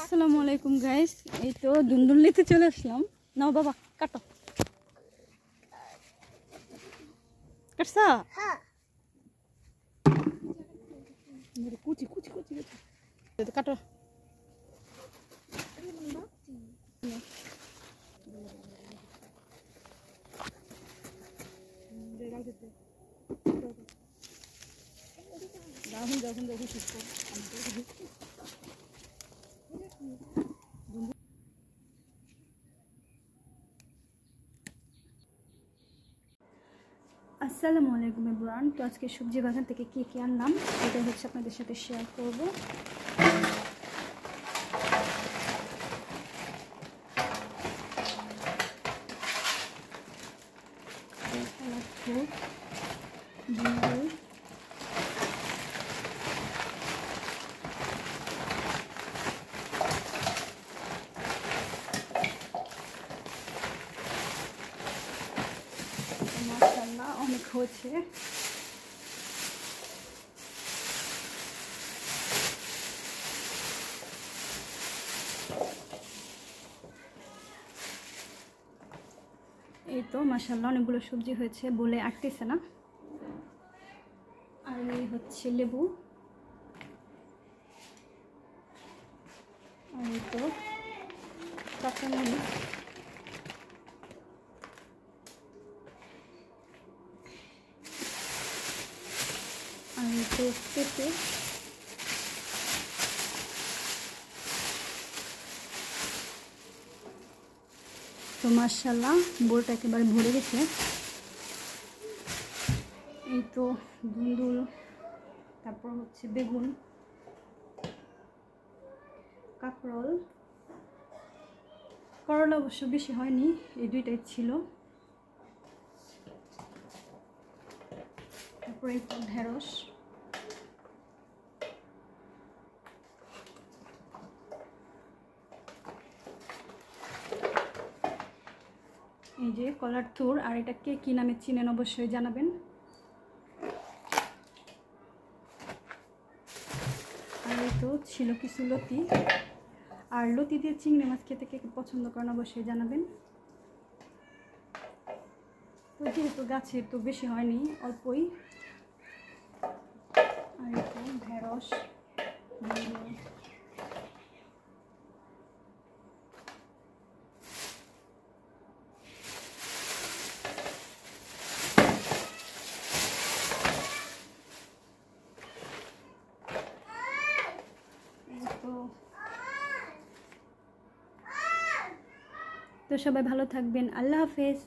আসসালামু আলাইকুম গাইস, এই তো দুন্দুল নিতে চলে আসলাম। নাও বাবা কাটো। কাটছা? হ্যাঁ। কুচি কুচি কুচি কুচি কাটো। আসসালামু আলাইকুম এভরিওয়ান। তো আজকে সবজি বাগান থেকে কি কি আনলাম এটা হচ্ছে আপনাদের সাথে শেয়ার করব। মাশাআল্লাহ অনেক হয়েছে। এই তো মাশাআল্লাহ অনেকগুলো সবজি হয়েছে, বলে আটতেছে না। আর এই হচ্ছে লেবু, আর এই তো কাঁচামরিচ, আর এই তো পেঁপে, তো মাশাআল্লাহ বোলটা একেবারে ভরে গেছে। এই তো দুন্দুল, তারপর হচ্ছে বেগুন, কাঁকরোল, করলা অবশ্য বেশি হয়নি, এই দুইটাই ছিল। তারপরে এই তো ঢেঁড়স, এই যে কলার থুর। আর এটা কে কি নামে চিনেন অবশ্যই জানাবেন। আর এই তো ছিল কিছু লতি, আর লতি দিয়ে চিংড়ি মাছ খেতে কে পছন্দ করেন অবশ্যই জানাবেন। তো যেহেতু গাছে তো বেশি হয়নি, অল্পই। আর এই তো ঢেঁড়স, তো সবাই ভালো থাকবেন। আল্লাহ হাফেজ।